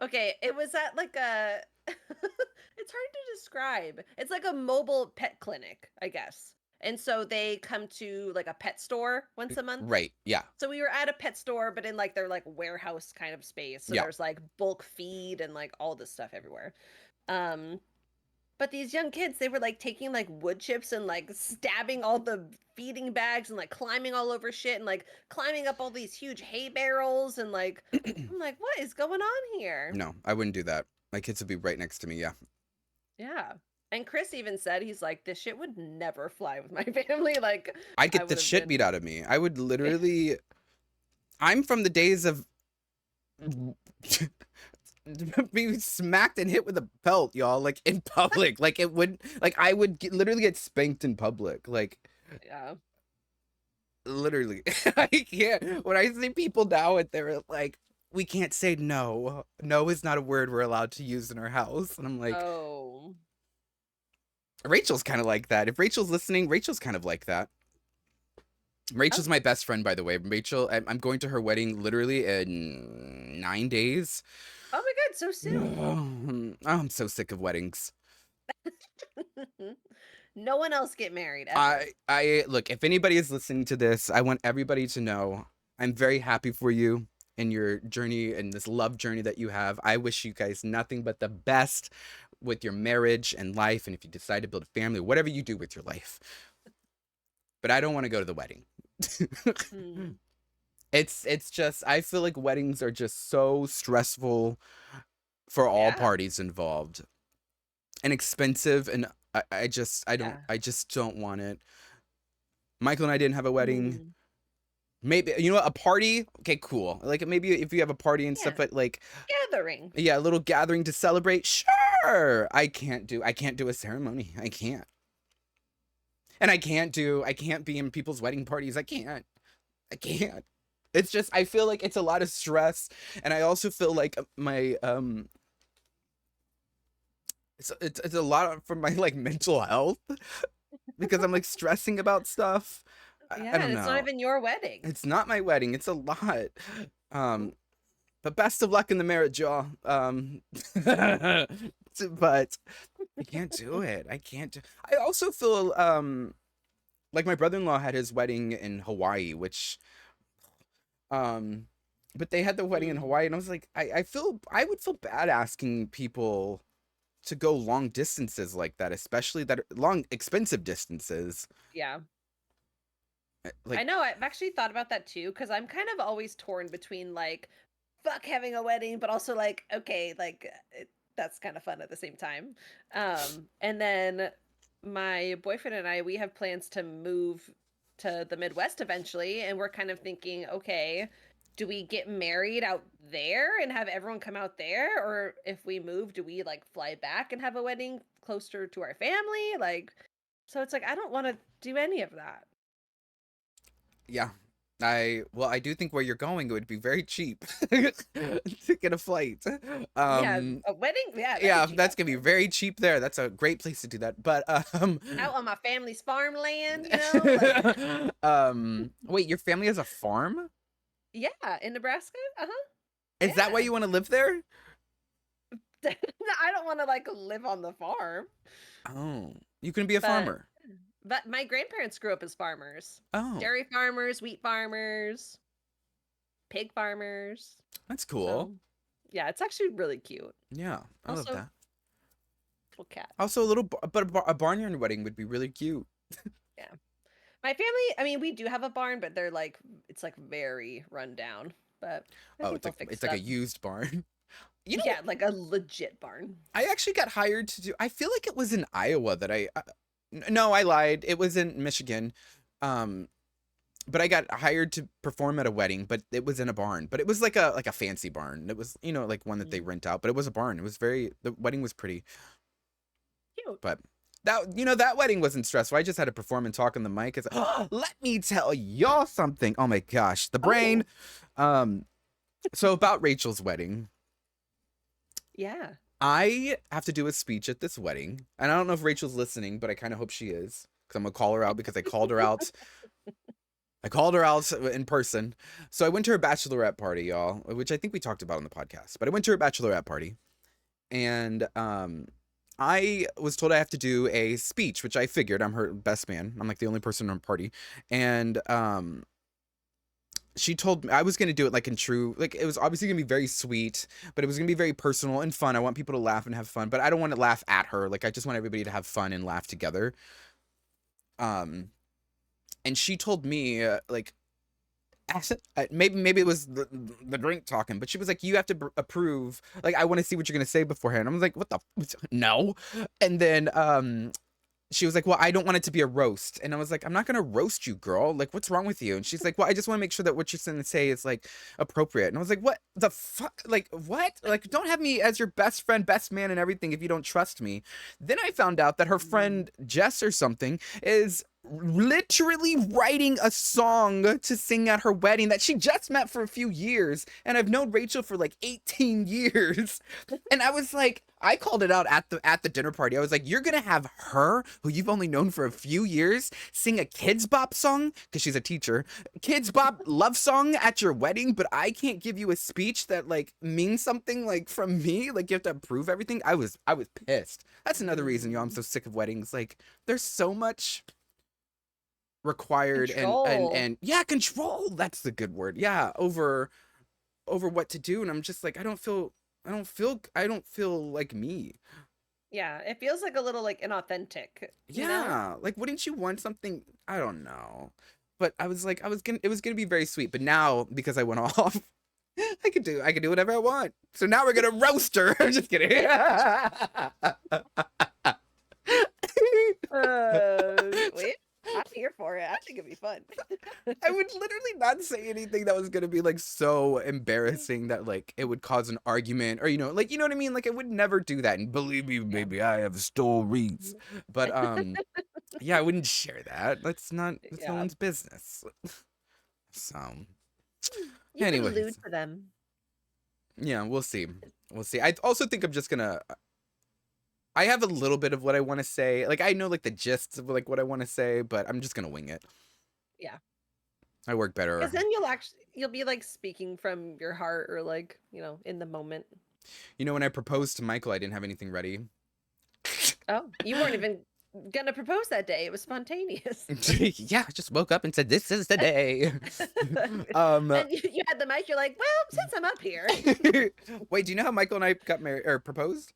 Okay, it was at like a. It's hard to describe. It's like a mobile pet clinic, I guess. And so they come to like a pet store once a month. Right. Yeah. So we were at a pet store, but in like their like warehouse kind of space. So there's like bulk feed and like all this stuff everywhere. But these young kids, they were like taking like wood chips and like stabbing all the feeding bags and like climbing all over shit and like climbing up all these huge hay barrels and like I'm like, what is going on here? No, I wouldn't do that. My kids would be right next to me. Yeah. Yeah. And Chris even said, he's like, this shit would never fly with my family. Like, I'd get the shit beat out of me. I would literally. I'm from the days of. be smacked and hit with a belt, y'all, like in public. Like it would, like I would literally get spanked in public. Like Yeah. literally, I can't. When I see people now and they're like, we can't say no. No is not a word we're allowed to use in our house. And I'm like, Oh. Rachel's kind of like that. If Rachel's listening, Rachel's kind of like that. Rachel's my best friend, by the way. Rachel, I'm going to her wedding literally in 9 days. Oh my God, so soon. Oh, I'm so sick of weddings. No one else get married ever. I look, if anybody is listening to this, I want everybody to know I'm very happy for you in your journey and this love journey that you have. I wish you guys nothing but the best with your marriage and life, and if you decide to build a family, whatever you do with your life. But I don't want to go to the wedding. It's just, I feel like weddings are just so stressful for all parties involved and expensive, and I just don't want it. Michael and I didn't have a wedding. Maybe, you know what, a party, okay, cool, like maybe if you have a party and stuff, but like gathering, a little gathering to celebrate, sure. I can't do a ceremony. I can't. And I can't be in people's wedding parties. I can't. It's just, I feel like it's a lot of stress, and I also feel like my it's a lot for my like mental health because I'm like stressing about stuff. I don't know. It's not even your wedding. It's not my wedding. It's a lot. But best of luck in the marriage, y'all. But I can't do it. I also feel like my brother-in-law had his wedding in Hawaii, which but they had the wedding in Hawaii, and I was like, I would feel bad asking people to go long distances like that, especially that long expensive distances. Yeah. Like, I know, I've actually thought about that too, because I'm kind of always torn between like, fuck having a wedding, but also like, okay, like that's kind of fun at the same time. And then my boyfriend and I, we have plans to move to the Midwest eventually, and we're kind of thinking, okay, do we get married out there and have everyone come out there, or if we move, do we like fly back and have a wedding closer to our family? Like, so it's like I don't want to do any of that. Yeah. I do think where you're going, it would be very cheap to get a flight. Yeah, a wedding. Yeah, that's gonna be very cheap there. That's a great place to do that. But out on my family's farmland, you know. Like... wait, your family has a farm? Yeah, in Nebraska. Is that why you want to live there? I don't want to like live on the farm. Oh, you can be a farmer. But my grandparents grew up as farmers. Oh. Dairy farmers, wheat farmers, pig farmers. That's cool. So, yeah, it's actually really cute. Yeah, I love that. Little cat. Also, a barnyard wedding would be really cute. Yeah. My family, I mean, we do have a barn, but they're like, it's like very run down. But it's like a used barn. You know, yeah, like a legit barn. I actually got hired to do, I feel like it was in Iowa that no, I lied. It was in Michigan. But I got hired to perform at a wedding, but it was in a barn. But it was like a fancy barn. It was, you know, like one that they rent out, but it was a barn. It was the wedding was pretty cute. But that wedding wasn't stressful. I just had to perform and talk on the mic. It's like, let me tell y'all something. Oh my gosh, the brain. So about Rachel's wedding. Yeah. I have to do a speech at this wedding. And I don't know if Rachel's listening, but I kind of hope she is. Because I'm going to call her out because I called her out. I called her out in person. So I went to her bachelorette party, y'all, which I think we talked about on the podcast. But I went to her bachelorette party. And I was told I have to do a speech, which I figured. I'm her best man. I'm like the only person on her party. And she told me I was going to do it like in true, like it was obviously going to be very sweet, but it was going to be very personal and fun. I want people to laugh and have fun, but I don't want to laugh at her. Like I just want everybody to have fun and laugh together. And she told me like, maybe it was the drink talking, but she was like, you have to approve. Like, I want to see what you're going to say beforehand. I was like, what the, no. And then, she was like, well, I don't want it to be a roast. And I was like, I'm not going to roast you, girl. Like, what's wrong with you? And she's like, well, I just want to make sure that what you're going to say is like appropriate. And I was like, what the fuck? Like, what? Like, don't have me as your best friend, best man and everything if you don't trust me. Then I found out that her friend Jess or something is literally writing a song to sing at her wedding that she just met for a few years. And I've known Rachel for like 18 years. And I was like, I called it out at the dinner party. I was like, you're gonna have her, who you've only known for a few years, sing a Kids Bop song, because she's a teacher, Kids Bop love song at your wedding, but I can't give you a speech that like means something like from me. Like you have to approve everything. I was pissed. That's another reason, y'all, I'm so sick of weddings. Like there's so much required and yeah, control. That's the good word. Yeah, over what to do. And I'm just like, I don't feel like me. Yeah, it feels like a little like inauthentic. Yeah, you know? like wouldn't you want something? I don't know. But I was like, it was gonna be very sweet. But now because I went off, I could do whatever I want. So now we're gonna roast her. I'm just kidding. Wait, I'm here for it. I think it'd be fun. I would literally not say anything that was gonna be like so embarrassing that like it would cause an argument or like you know what I mean. Like I would never do that. And believe me, maybe I have stories, but yeah, I wouldn't share that. That's no one's business. So, you can allude anyways, to them. yeah, we'll see. We'll see. I also think I'm just gonna. I have a little bit of what I want to say. Like I know like the gist of like what I want to say, but I'm just gonna wing it. Yeah. I work better. Because then you'll be like speaking from your heart or like, in the moment. When I proposed to Michael, I didn't have anything ready. Oh, you weren't even gonna propose that day. It was spontaneous. Yeah, I just woke up and said, "This is the day." And you had the mic. You're like, well, since I'm up here. Wait, do you know how Michael and I got married or proposed?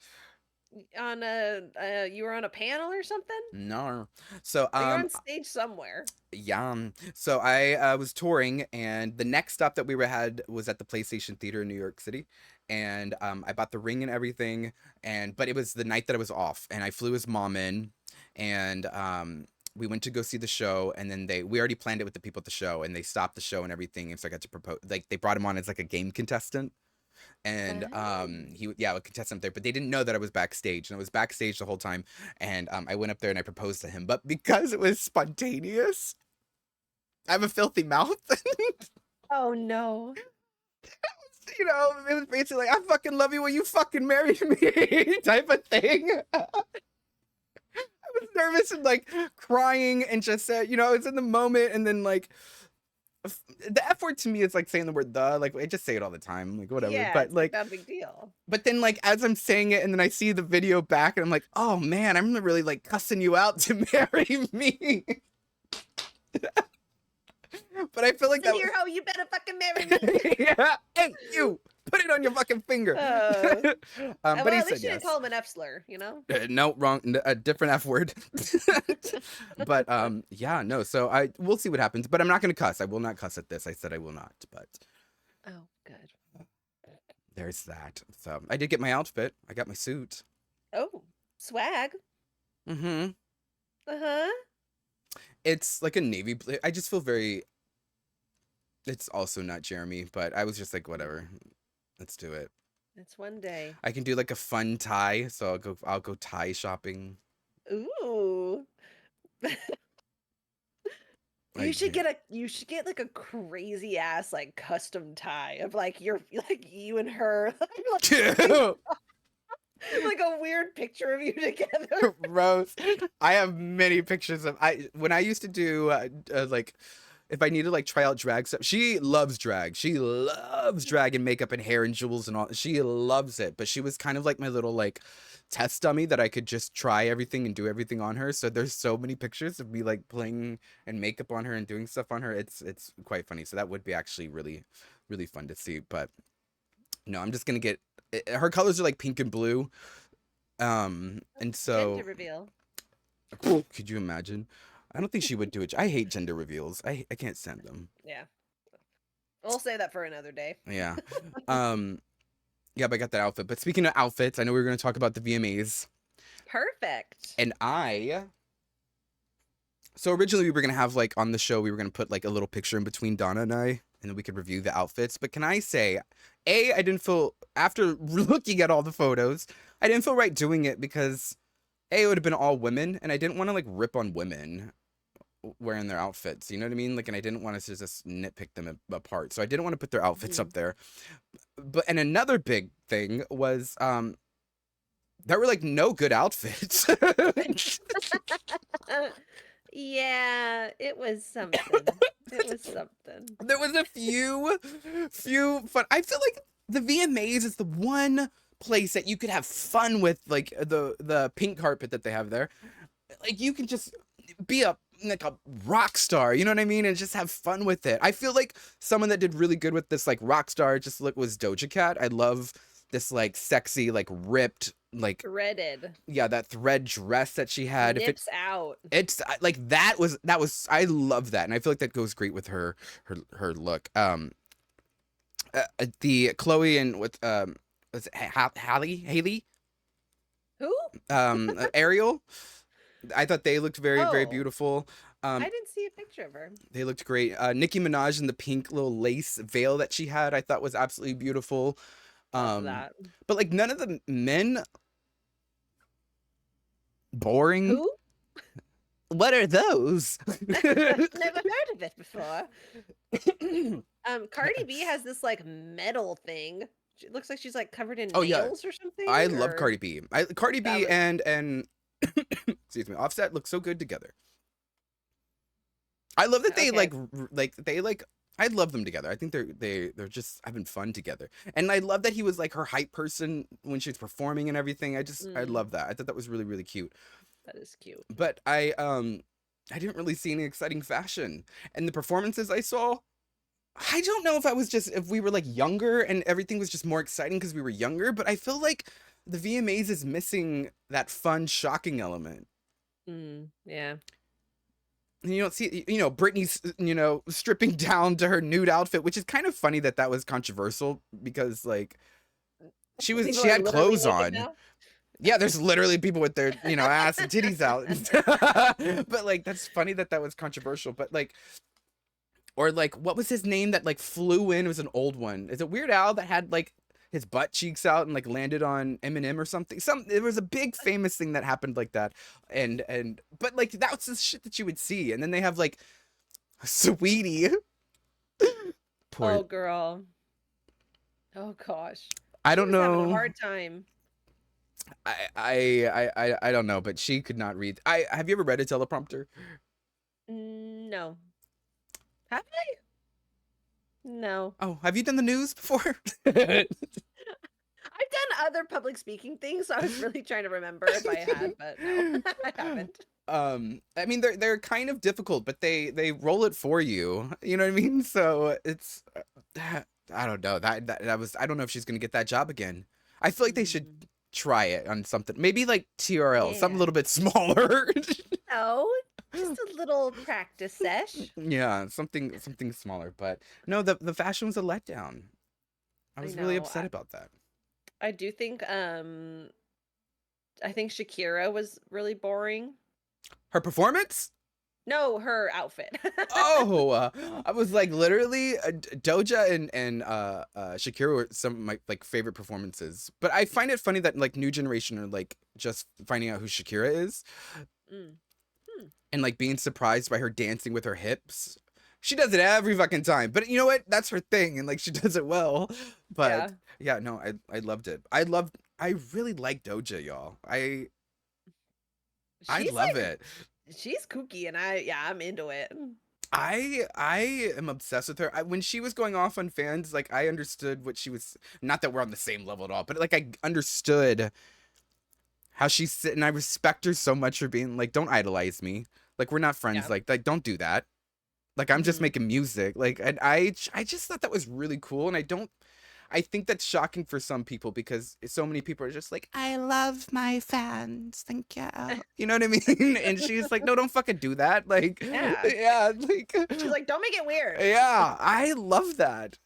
On you were on a panel or something? No. So you're on stage somewhere. Yeah. So I was touring, and the next stop that we had was at the PlayStation Theater in New York City, and I bought the ring and everything, but it was the night that I was off, and I flew his mom in, and we went to go see the show, and then we already planned it with the people at the show, and they stopped the show and everything, and so I got to propose. Like they brought him on as like a game contestant. And a contestant there, but they didn't know that I was backstage, and I was backstage the whole time. And I went up there and I proposed to him, but because it was spontaneous, I have a filthy mouth. Oh no. It was basically like, I fucking love you, will you fucking marry me type of thing. I was nervous and like crying and just said, it's in the moment, and then like the F word to me is like saying the word the, like I just say it all the time, like whatever. Yeah, but it's like not a big deal. But then like as I'm saying it and then I see the video back and I'm like, oh man, I'm really like cussing you out to marry me. But I feel like that was... you better fucking marry me. Yeah, and you put it on your fucking finger. But well, he at least you didn't call him an F slur, no, wrong, a different F word. But yeah, no, so we'll see what happens, but I'm not gonna cuss. I will not cuss at this. I said I will not, but oh good, there's that. So I did get my outfit. I got my suit. Oh, swag. Uh-huh. It's like a navy blue. I just feel very, it's also not Jaremi, but I was just like, whatever, let's do it. It's one day. I can do like a fun tie, so I'll go tie shopping. Ooh. You should get like a crazy ass like custom tie of like you and her. Like a weird picture of you together. Rose, I have many pictures of when I used to do like if I need to like try out drag stuff. She loves drag. She loves drag and makeup and hair and jewels and all. She loves it. But she was kind of like my little like test dummy that I could just try everything and do everything on her. So there's so many pictures of me like playing and makeup on her and doing stuff on her. It's quite funny. So that would be actually really, really fun to see. But no, I'm just gonna get her colors are like pink and blue. And so gender reveal. Could you imagine? I don't think she would do it. I hate gender reveals. I can't stand them. Yeah. We'll save that for another day. Yeah. Yeah, but I got that outfit. But speaking of outfits, I know we were going to talk about the VMAs. Perfect. And I So originally we were gonna have like on the show we were gonna put like a little picture in between Donna and I, and then we could review the outfits. But can I say, I didn't feel after looking at all the photos, I didn't feel right doing it because it would have been all women, and I didn't want to like rip on women wearing their outfits. You know what I mean? Like, and I didn't want to just nitpick them apart. So I didn't want to put their outfits up there. But and another big thing was there were like no good outfits. Yeah, it was something. It was something. There was a few fun. I feel like the VMAs is the one place that you could have fun with, like the pink carpet that they have there. Like you can just be like a rock star, you know what I mean, and just have fun with it. I feel like someone that did really good with this like rock star just look was Doja Cat. I love this like sexy, like ripped, like Threaded. Yeah, that thread dress that she had. Nips out. It's like that was I love that, and I feel like that goes great with her look. The Chloe and with was it Haley Who? Ariel. I thought they looked very Oh. beautiful. I didn't see a picture of her. They looked great. Nicki Minaj and the pink little lace veil that she had, I thought was absolutely beautiful. Love that. But like none of the men boring. Who? What are those? Never heard of it before. Cardi B has this like metal thing. It looks like she's like covered in nails or something. I love Cardi B. Cardi B was... and excuse me, Offset look so good together. I love that they I love them together. I think they're just having fun together. And I love that he was like her hype person when she was performing and everything. I love that. I thought that was really cute. That is cute. But I didn't really see any exciting fashion. And the performances I saw, I don't know if we were like younger and everything was just more exciting because we were younger, but I feel like the VMAs is missing that fun, shocking element. Yeah. And you don't see, Britney's, stripping down to her nude outfit, which is kind of funny that was controversial because like she had clothes on. Yeah, there's literally people with their, ass and titties out. But like, that's funny that was controversial. But like, or like, what was his name that like flew in? It was an old one. Is it Weird Al that had like his butt cheeks out and like landed on Eminem or something? It was a big famous thing that happened like that. But like, that was the shit that you would see. And then they have like Sweetie. Oh, girl. Oh gosh. I don't know. Having a hard time. I don't know, but she could not read. Have you ever read a teleprompter? No. Have I? No. Oh, have you done the news before? I've done other public speaking things, so I was really trying to remember if I had, but no, I haven't. I mean, they're kind of difficult, but they roll it for you. You know what I mean? So it's I don't know. That was I don't know if she's gonna get that job again. I feel like they should try it on something. Maybe like TRL, something a little bit smaller. No, just a little practice sesh. Yeah, something smaller. But no, the fashion was a letdown. I was really upset about that. I do think I think Shakira was really boring. Her performance? No, her outfit. Oh, I was like literally Doja and Shakira were some of my like favorite performances. But I find it funny that like new generation are like just finding out who Shakira is. And like being surprised by her dancing with her hips. She does it every fucking time. But you know what? That's her thing, and like she does it well. But yeah no, I loved it. I really like Doja, y'all. I love it. She's kooky, and I'm into it. I am obsessed with her. When she was going off on fans, like I understood what she was. Not that we're on the same level at all, but like I understood how she's sitting. I respect her so much for being like, don't idolize me. Like we're not friends. Yeah. Like don't do that. Like I'm just making music. Like and I just thought that was really cool. And I think that's shocking for some people because so many people are just like, I love my fans. Thank you. You know what I mean? And she's like, no, don't fucking do that. Like, yeah. Like, she's like, don't make it weird. Yeah, I love that.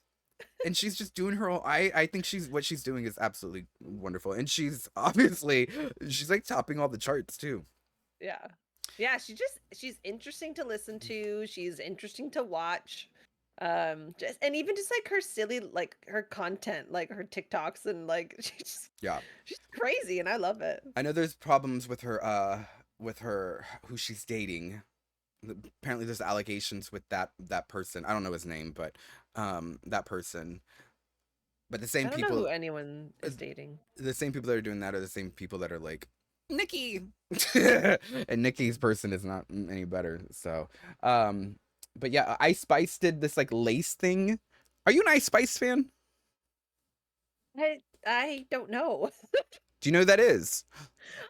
And she's just doing her own. I think what she's doing is absolutely wonderful. And she's like topping all the charts too. Yeah. Yeah, she's interesting to listen to. She's interesting to watch. Just and even just like her silly like her content, like her TikToks and like Yeah. she's crazy and I love it. I know there's problems with her who she's dating. Apparently there's allegations with that person. I don't know his name, but that person. But I don't know who anyone is dating. the same people that are doing that are the same people that are like Nikki. And Nikki's person is not any better. So, but yeah, Ice Spice did this like lace thing. Are you an Ice Spice fan? I don't know. Do you know who that is?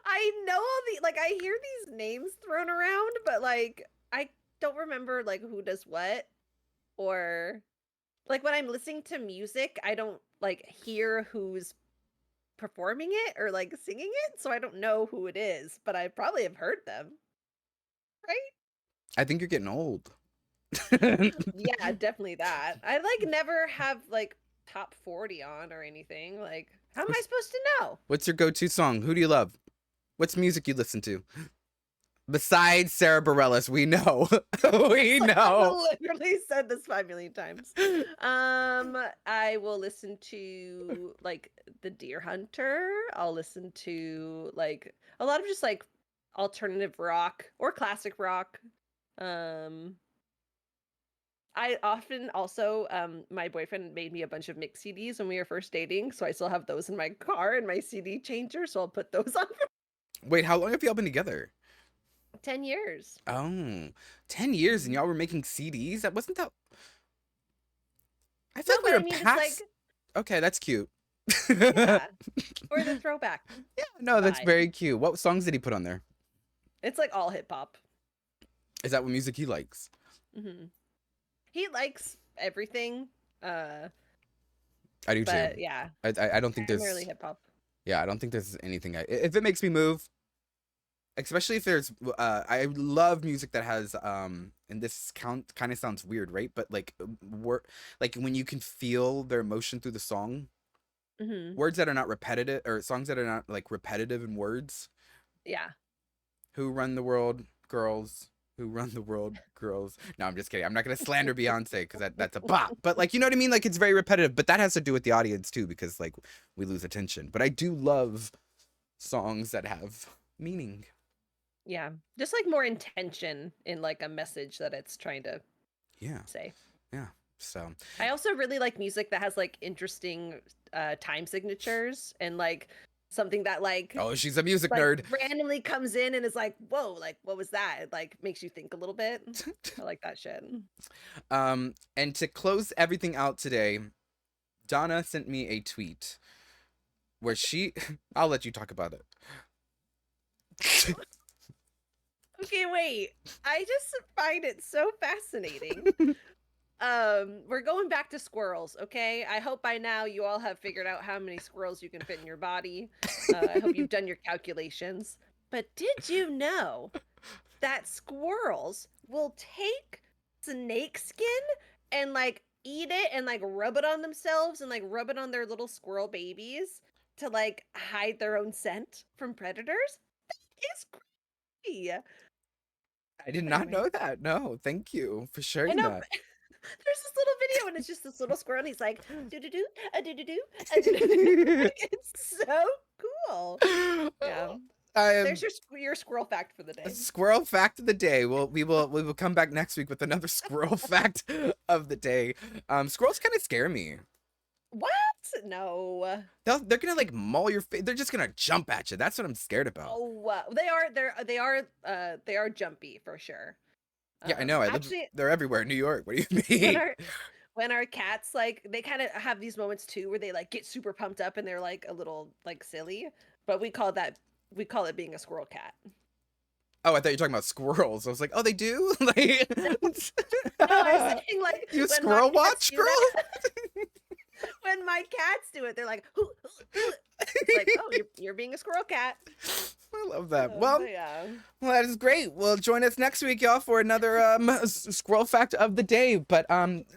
I know all the like I hear these names thrown around, but like I don't remember like who does what or like when I'm listening to music, I don't like hear who's performing it or like singing it, so I don't know who it is, but I probably have heard them. Right? I think you're getting old. Yeah, definitely that. I like never have like top 40 on or anything. Like, how am I supposed to know? What's your go-to song? Who do you love? What's music you listen to? Besides Sarah Bareilles, we know. We know. I literally said this 5 million times. I will listen to like The Deer Hunter. I'll listen to like a lot of just like alternative rock or classic rock. I often also my boyfriend made me a bunch of mix CDs when we were first dating, so I still have those in my car and my CD changer, so I'll put those on. Wait, how long have y'all been together? 10 years. Oh, 10 years and y'all were making CDs? That wasn't that... I feel No, like we but I were mean, it's past... like, Okay, that's cute. yeah, or the throwback Yeah, no, that's vibe. very cute. What songs did he put on there? It's like all hip hop. Is that what music he likes? Hmm. He likes everything, I do too. but yeah, I don't think primarily there's... hip hop. Yeah, I don't think there's anything... If it makes me move, especially if there's... I love music that has... And this kind of sounds weird, right? But like, like when you can feel their emotion through the song. Hmm. Words that are not repetitive, or songs that are not like repetitive in words. Yeah. Who run the world, girls? Who run the world, girls? No, I'm just kidding. I'm not gonna slander Beyonce because that's a bop. But like, you know what I mean? Like, it's very repetitive. But that has to do with the audience too, because like we lose attention. But I do love songs that have meaning. Yeah, just like more intention in like a message that it's trying to say. Yeah. So I also really like music that has like interesting time signatures and like something that like oh, she's a music nerd. randomly comes in and is like, whoa, like what was that? It like makes you think a little bit. I like that shit. And to close everything out today, Dawna sent me a tweet where she I'll let you talk about it. Okay, wait. I just find it so fascinating. We're going back to squirrels, okay? I hope by now you all have figured out how many squirrels you can fit in your body. I hope you've done your calculations. But did you know that squirrels will take snake skin and like eat it and like rub it on themselves and like rub it on their little squirrel babies to like hide their own scent from predators? It's crazy. I did not Anyway, know that. No, thank you for I sharing know. that. There's this little video and it's just this little squirrel and he's like do do do a do do do a do do do. It's so cool. Yeah. I am There's your squirrel fact for the a day. squirrel fact of the day. Well, we will come back next week with another squirrel fact of the day. Squirrels kind of scare me. What? No. They're gonna like maul your face. They're just gonna jump at you. That's what I'm scared about. Oh, they are jumpy for sure. Yeah, I know. Actually, They're everywhere in New York. What do you when mean? our cats like they kind of have these moments too where they like get super pumped up and they're like a little like silly, but we call it being a squirrel cat. Oh, I thought you were talking about squirrels. I was like, oh, they do? Like, No, I'm saying like you when squirrel my cats watch, do girl? that- when my cats do it, they're like, "Hoo, hoo, hoo." It's like, oh, you're being a squirrel cat. I love that. Well, Yeah. well, that is great. Well, join us next week, y'all, for another squirrel fact of the day. But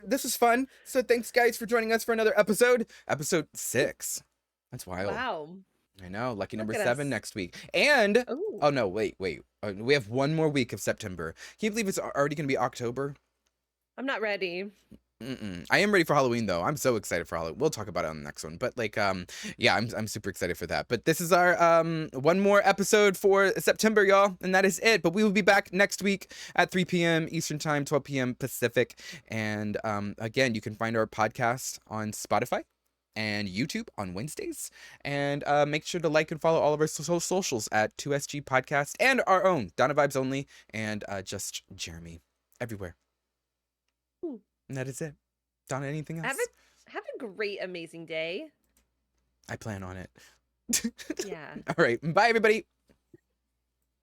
this was fun. So thanks, guys, for joining us for another episode. Episode 6. That's wild. Wow. I know. Lucky number Look at 7 us. next week. And Ooh. oh no, wait. We have one more week of September. Can you believe it's already going to be October? I'm not ready. I am ready for Halloween though. I'm so excited for Halloween. We'll talk about it on the next one. But like, yeah, I'm super excited for that. But this is our one more episode for September, y'all, and that is it. But we will be back next week at 3 p.m. Eastern Time, 12 p.m. Pacific. And again, you can find our podcast on Spotify and YouTube on Wednesdays. And make sure to like and follow all of our socials at 2SGPodcast and our own Donna Vibes Only and just Jeremy everywhere. Ooh. And that is it. Donna, anything else? Have a great, amazing day. I plan on it. Yeah. All right. Bye, everybody.